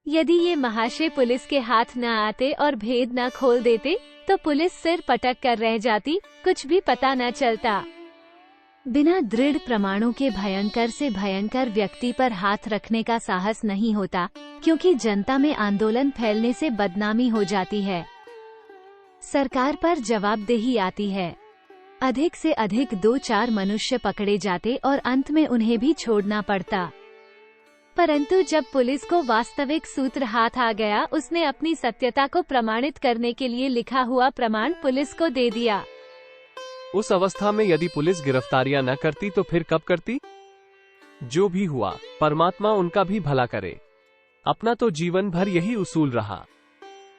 यदि ये महाशय पुलिस के हाथ न आते और भेद न खोल देते तो पुलिस सिर पटक कर रह जाती, कुछ भी पता न चलता। बिना दृढ़ प्रमाणों के भयंकर से भयंकर व्यक्ति पर हाथ रखने का साहस नहीं होता, क्योंकि जनता में आंदोलन फैलने से बदनामी हो जाती है, सरकार पर जवाबदेही आती है। अधिक से अधिक 2-4 मनुष्य पकड़े जाते और अंत में उन्हें भी छोड़ना पड़ता। परंतु जब पुलिस को वास्तविक सूत्र हाथ आ गया, उसने अपनी सत्यता को प्रमाणित करने के लिए लिखा हुआ प्रमाण पुलिस को दे दिया। उस अवस्था में यदि पुलिस गिरफ्तारियां न करती तो फिर कब करती? जो भी हुआ, परमात्मा उनका भी भला करे। अपना तो जीवन भर यही उसूल रहा,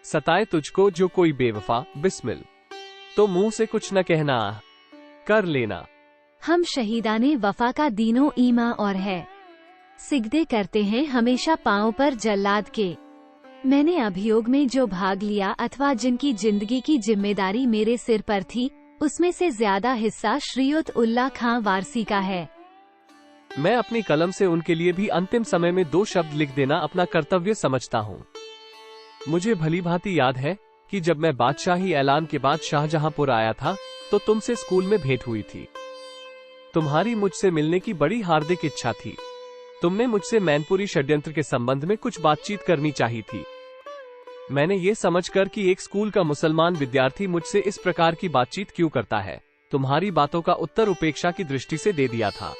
सताए तुझको जो कोई बेवफा, बिस्मिल, तो मुंह से कुछ न कहना, कर लेना। हम शहीदाने वफा का दीनो ईमा और है, सिजदे करते हैं हमेशा पांव पर जल्लाद के। मैंने अभियोग में जो भाग लिया अथवा जिनकी जिंदगी की जिम्मेदारी मेरे सिर पर थी, उसमें से ज्यादा हिस्सा श्रीयुत उल्ला खां वारसी का है। मैं अपनी कलम से उनके लिए भी अंतिम समय में 2 शब्द लिख देना अपना कर्तव्य समझता हूँ। मुझे भली भांति याद है कि जब मैं बादशाही ऐलान के बाद शाहजहांपुर आया था तो तुमसे स्कूल में भेंट हुई थी। तुम्हारी मुझसे मिलने की बड़ी हार्दिक इच्छा थी। तुमने मुझसे मैनपुरी षड्यंत्र के संबंध में कुछ बातचीत करनी चाहिए थी। मैंने ये समझकर कि एक स्कूल का मुसलमान विद्यार्थी मुझसे इस प्रकार की बातचीत क्यों करता है, तुम्हारी बातों का उत्तर उपेक्षा की दृष्टि से दे दिया था।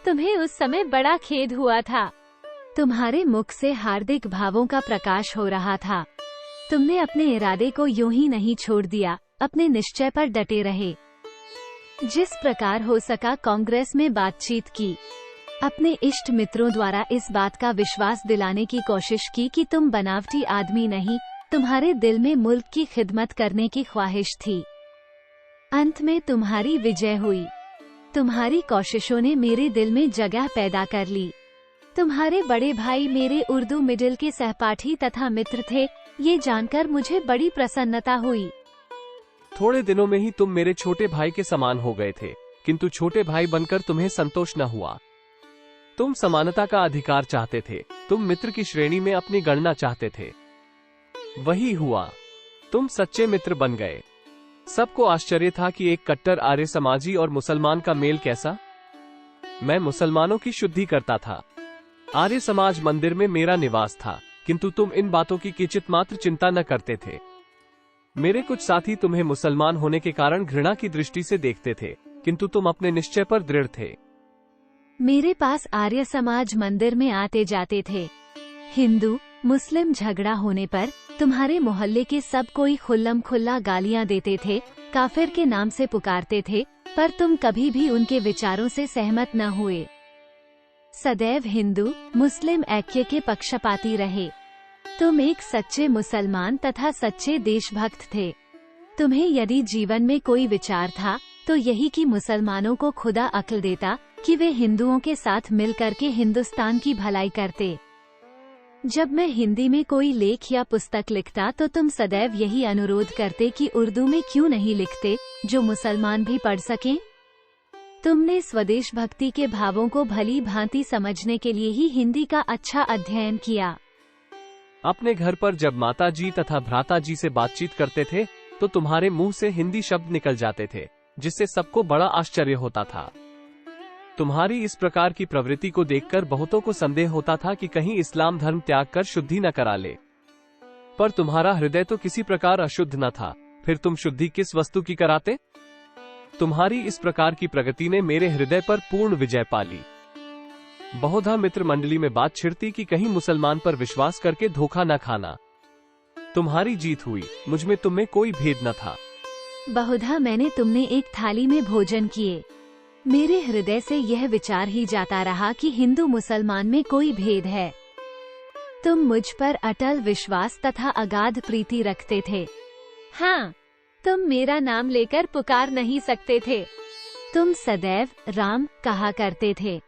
तुम्हें उस समय बड़ा खेद हुआ था। तुम्हारे मुख से हार्दिक भावों का प्रकाश हो रहा था। तुमने अपने इरादे को यूं ही नहीं छोड़ दिया, अपने निश्चय पर डटे रहे। जिस प्रकार हो सका कांग्रेस में बातचीत की, अपने इष्ट मित्रों द्वारा इस बात का विश्वास दिलाने की कोशिश की कि तुम बनावटी आदमी नहीं, तुम्हारे दिल में मुल्क की खिदमत करने की ख्वाहिश थी। अंत में तुम्हारी विजय हुई। तुम्हारी कोशिशों ने मेरे दिल में जगह पैदा कर ली। तुम्हारे बड़े भाई मेरे उर्दू मिडिल के सहपाठी तथा मित्र थे, ये जानकर मुझे बड़ी प्रसन्नता हुई। थोड़े दिनों में ही तुम मेरे छोटे भाई के समान हो गए थे, किंतु छोटे भाई बनकर तुम्हें संतोष न हुआ। तुम समानता का अधिकार चाहते थे, तुम मित्र की श्रेणी में अपनी गणना चाहते थे। वही हुआ, तुम सच्चे मित्र बन गए। सबको आश्चर्य था कि एक कट्टर आर्य समाजी और मुसलमान का मेल कैसा। मैं मुसलमानों की शुद्धि करता था, आर्य समाज मंदिर में मेरा निवास था, किंतु तुम इन बातों की किंचित मात्र चिंता न करते थे। मेरे कुछ साथी तुम्हें मुसलमान होने के कारण घृणा की दृष्टि से देखते थे, किंतु तुम अपने निश्चय पर दृढ़ थे। मेरे पास आर्य समाज मंदिर में आते जाते थे। हिंदू मुस्लिम झगड़ा होने पर तुम्हारे मोहल्ले के सब कोई खुल्लम खुल्ला गालियां देते थे, काफिर के नाम से पुकारते थे, पर तुम कभी भी उनके विचारों से सहमत न हुए। सदैव हिंदू मुस्लिम ऐक्य के पक्षपाती रहे। तुम एक सच्चे मुसलमान तथा सच्चे देशभक्त थे। तुम्हें यदि जीवन में कोई विचार था तो यही कि मुसलमानों को खुदा अक्ल देता कि वे हिंदुओं के साथ मिलकर के हिंदुस्तान की भलाई करते। जब मैं हिंदी में कोई लेख या पुस्तक लिखता तो तुम सदैव यही अनुरोध करते कि उर्दू में क्यों नहीं लिखते, जो मुसलमान भी पढ़ सकें। तुमने स्वदेश भक्ति के भावों को भली भांति समझने के लिए ही हिंदी का अच्छा अध्ययन किया। अपने घर पर जब माताजी तथा भ्राताजी से बातचीत करते थे तो तुम्हारे मुंह से हिंदी शब्द निकल जाते थे, जिससे सबको बड़ा आश्चर्य होता था। तुम्हारी इस प्रकार की प्रवृत्ति को देखकर बहुतों को संदेह होता था कि कहीं इस्लाम धर्म त्याग कर शुद्धि न करा ले, पर तुम्हारा हृदय तो किसी प्रकार अशुद्ध न था, फिर तुम शुद्धि किस वस्तु की कराते? तुम्हारी इस प्रकार की प्रगति ने मेरे हृदय पर पूर्ण विजय पाली। बहुधा मित्र मंडली में बात छिड़ती कि कहीं मुसलमान पर विश्वास करके धोखा न खाना। तुम्हारी जीत हुई, मुझमें तुम्हें कोई भेद न था। बहुधा मैंने तुमने एक थाली में भोजन किए। मेरे हृदय से यह विचार ही जाता रहा कि हिंदू मुसलमान में कोई भेद है। तुम मुझ पर अटल विश्वास तथा अगाध प्रीति रखते थे। हाँ, तुम मेरा नाम लेकर पुकार नहीं सकते थे। तुम सदैव राम कहा करते थे।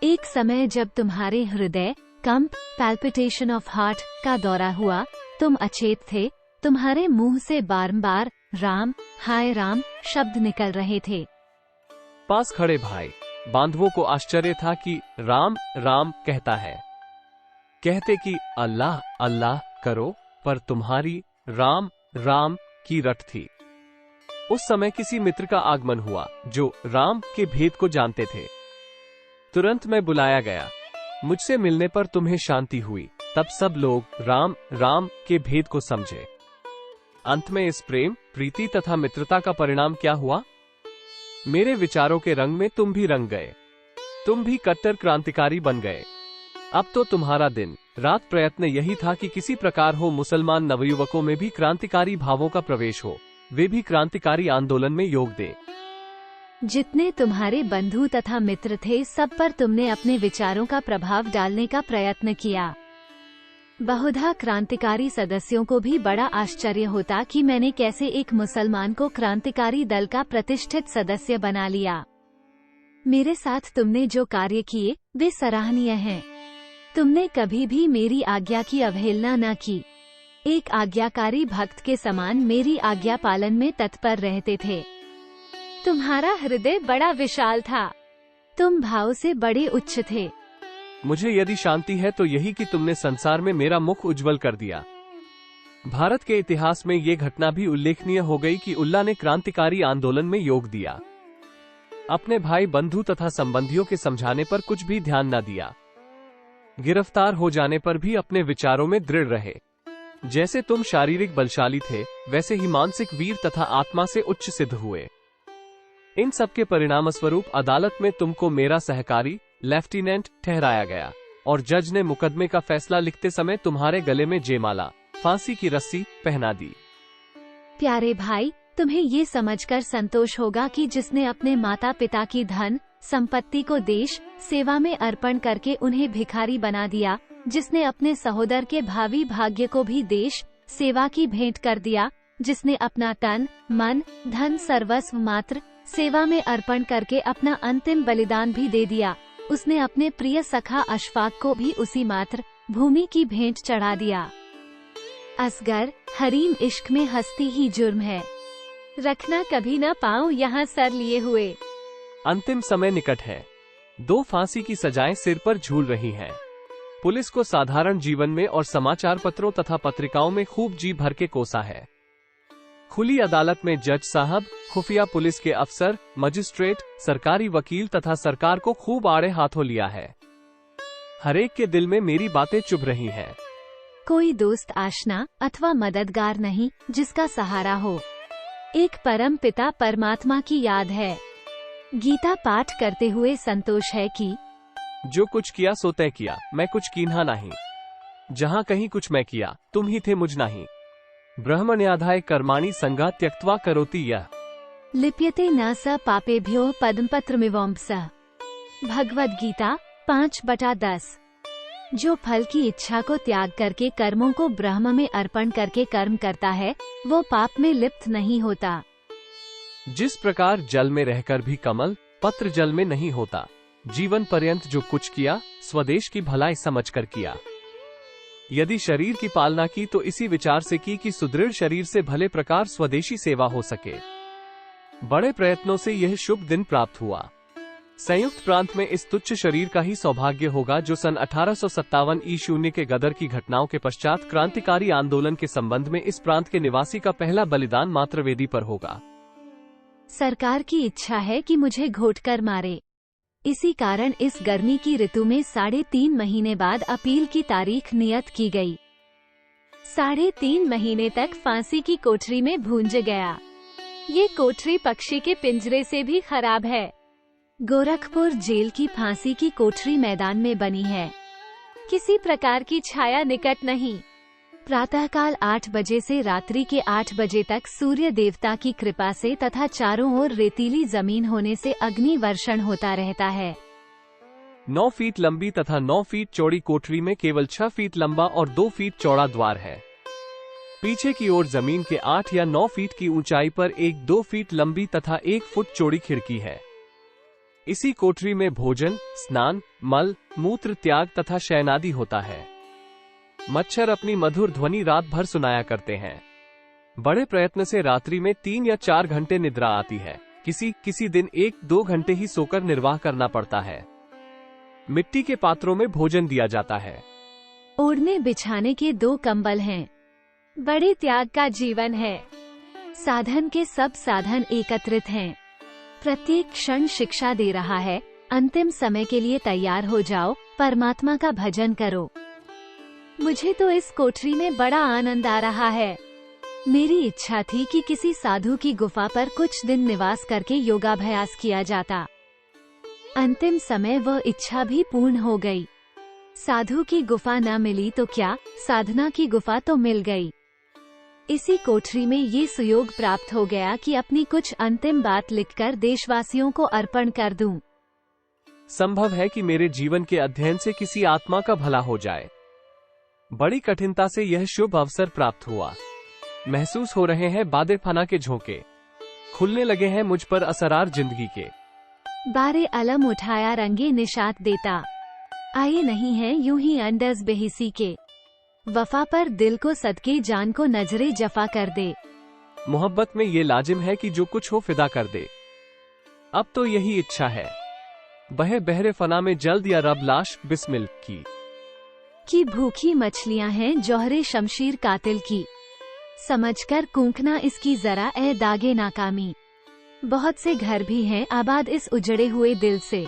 एक समय जब तुम्हारे हृदय कंप पैल्पिटेशन ऑफ हार्ट का दौरा हुआ, तुम अचेत थे। तुम्हारे मुंह से बारंबार राम, हाय राम शब्द निकल रहे थे। पास खड़े भाई बांधवों को आश्चर्य था कि राम राम कहता है। कहते कि अल्लाह अल्लाह करो, पर तुम्हारी राम राम की रट थी। उस समय किसी मित्र का आगमन हुआ जो राम के भेद को जानते थे। तुरंत मैं बुलाया गया। मुझसे मिलने पर तुम्हें शांति हुई। तब सब लोग राम राम के भेद को समझे। अंत में इस प्रेम, प्रीति तथा मित्रता का परिणाम क्या हुआ? मेरे विचारों के रंग में तुम भी रंग गए। तुम भी कट्टर क्रांतिकारी बन गए। अब तो तुम्हारा दिन रात प्रयत्न यही था कि किसी प्रकार हो मुसलमान नवयुवकों में भी क्रांतिकारी भावों का प्रवेश हो, वे भी क्रांतिकारी आंदोलन में योग दे। जितने तुम्हारे बंधु तथा मित्र थे, सब पर तुमने अपने विचारों का प्रभाव डालने का प्रयत्न किया। बहुधा क्रांतिकारी सदस्यों को भी बड़ा आश्चर्य होता कि मैंने कैसे एक मुसलमान को क्रांतिकारी दल का प्रतिष्ठित सदस्य बना लिया। मेरे साथ तुमने जो कार्य किए वे सराहनीय हैं। तुमने कभी भी मेरी आज्ञा की अवहेलना न की। एक आज्ञाकारी भक्त के समान मेरी आज्ञा पालन में तत्पर रहते थे। तुम्हारा हृदय बड़ा विशाल था। तुम भाव से बड़े उच्च थे। मुझे यदि शांति है तो यही कि तुमने संसार में मेरा मुख उज्जवल कर दिया। भारत के इतिहास में ये घटना भी उल्लेखनीय हो गई कि उल्ला ने क्रांतिकारी आंदोलन में योग दिया। अपने भाई, बंधु तथा संबंधियों के समझाने पर कुछ भी ध्यान न दिया। गिरफ्तार हो जाने पर भी अपने विचारों में दृढ़ रहे। जैसे तुम शारीरिक बलशाली थे, वैसे ही मानसिक वीर तथा आत्मा से उच्च सिद्ध हुए। इन सब के परिणाम स्वरूप अदालत में तुमको मेरा सहकारी लेफ्टिनेंट ठहराया गया और जज ने मुकदमे का फैसला लिखते समय तुम्हारे गले में जयमाला, फांसी की रस्सी पहना दी। प्यारे भाई, तुम्हें ये समझकर संतोष होगा कि जिसने अपने माता पिता की धन संपत्ति को देश सेवा में अर्पण करके उन्हें भिखारी बना दिया, जिसने अपने सहोदर के भावी भाग्य को भी देश सेवा की भेंट कर दिया, जिसने अपना तन मन धन सर्वस्व मात्र सेवा में अर्पण करके अपना अंतिम बलिदान भी दे दिया, उसने अपने प्रिय सखा अशफाक को भी उसी मात्र भूमि की भेंट चढ़ा दिया। असगर, हरीम इश्क में हस्ती ही जुर्म है, रखना कभी न पाऊं यहाँ सर लिए हुए। अंतिम समय निकट है। 2 फांसी की सजाएं सिर पर झूल रही हैं। पुलिस को साधारण जीवन में और समाचार पत्रों तथा पत्रिकाओं में खूब जी भर के कोसा है। खुली अदालत में जज साहब, खुफिया पुलिस के अफसर, मजिस्ट्रेट, सरकारी वकील तथा सरकार को खूब आड़े हाथों लिया है। हरेक के दिल में मेरी बातें चुभ रही हैं। कोई दोस्त आशना अथवा मददगार नहीं जिसका सहारा हो। एक परम पिता परमात्मा की याद है। गीता पाठ करते हुए संतोष है कि जो कुछ किया सो तय किया, मैं कुछ कीन्हा नहीं। जहाँ कहीं कुछ मैं किया, तुम ही थे मुझ नहीं। ब्रह्मण्याधाय कर्माणि संगा त्यक्त्वा करोति यः लिप्यते न स पापेभ्यो पद्मपत्रमिवंस। भगवद गीता 5/10। जो फल की इच्छा को त्याग करके कर्मों को ब्रह्म में अर्पण करके कर्म करता है, वो पाप में लिप्त नहीं होता। जिस प्रकार जल में रहकर भी कमल पत्र जल में नहीं होता, जीवन पर्यंत जो कुछ किया स्वदेश की भलाई समझकर किया। यदि शरीर की पालना की तो इसी विचार से की कि सुदृढ़ शरीर से भले प्रकार स्वदेशी सेवा हो सके। बड़े प्रयत्नों से यह शुभ दिन प्राप्त हुआ। संयुक्त प्रांत में इस तुच्छ शरीर का ही सौभाग्य होगा जो सन 1857 ईशून्य के गदर की घटनाओं के पश्चात क्रांतिकारी आंदोलन के संबंध में इस प्रांत के निवासी का पहला बलिदान मातृवेदी पर होगा। सरकार की इच्छा है कि मुझे घोटकर मारे। इसी कारण इस गर्मी की ऋतु में 3.5 महीने बाद अपील की तारीख नियत की गई। 3.5 महीने तक फांसी की कोठरी में भूंज गया। ये कोठरी पक्षी के पिंजरे से भी खराब है। गोरखपुर जेल की फांसी की कोठरी मैदान में बनी है। किसी प्रकार की छाया निकट नहीं। प्रातःकाल 8 बजे से रात्रि के 8 बजे तक सूर्य देवता की कृपा से तथा चारों ओर रेतीली जमीन होने से अग्नि वर्षण होता रहता है। 9 फीट लंबी तथा 9 फीट चौड़ी कोठरी में केवल 6 फीट लंबा और 2 फीट चौड़ा द्वार है। पीछे की ओर जमीन के 8 या 9 फीट की ऊंचाई पर एक 2 फीट लंबी तथा 1 फुट चौड़ी खिड़की है। इसी कोठरी में भोजन, स्नान, मल मूत्र त्याग तथा शयनादि होता है। मच्छर अपनी मधुर ध्वनि रात भर सुनाया करते हैं। बड़े प्रयत्न से रात्रि में 3 या 4 घंटे निद्रा आती है। किसी दिन 1-2 घंटे ही सोकर निर्वाह करना पड़ता है। मिट्टी के पात्रों में भोजन दिया जाता है ओढ़ने बिछाने के 2 कंबल हैं। बड़े त्याग का जीवन है। साधन के सब साधन एकत्रित हैं। प्रत्येक क्षण शिक्षा दे रहा है। अंतिम समय के लिए तैयार हो जाओ, परमात्मा का भजन करो। मुझे तो इस कोठरी में बड़ा आनंद आ रहा है। मेरी इच्छा थी कि किसी साधु की गुफा पर कुछ दिन निवास करके योगाभ्यास किया जाता। अंतिम समय वह इच्छा भी पूर्ण हो गई। साधु की गुफा न मिली तो क्या, साधना की गुफा तो मिल गई। इसी कोठरी में ये सुयोग प्राप्त हो गया कि अपनी कुछ अंतिम बात लिखकर देशवासियों को अर्पण कर दूं। संभव है कि मेरे जीवन के अध्ययन से किसी आत्मा का भला हो जाए। बड़ी कठिनता से यह शुभ अवसर प्राप्त हुआ। महसूस हो रहे हैं बादे फना के झोंके, खुलने लगे हैं मुझ पर असरार जिंदगी के। बारे अलम उठाया रंगे निशात देता, आए नहीं है यूं ही अंडस बेहिसी के। वफा पर दिल को सदके जान को नजरे जफा कर दे। मोहब्बत में ये लाजिम है कि जो कुछ हो फिदा कर दे। अब तो यही इच्छा है, बहे बहरे फना में जल्द या रब लाश बिस्मिल की भूखी मछलियां हैं जौहरे शमशीर कातिल की। समझकर कूंकना इसकी जरा ए दागे नाकामी। बहुत से घर भी हैं आबाद इस उजड़े हुए दिल से।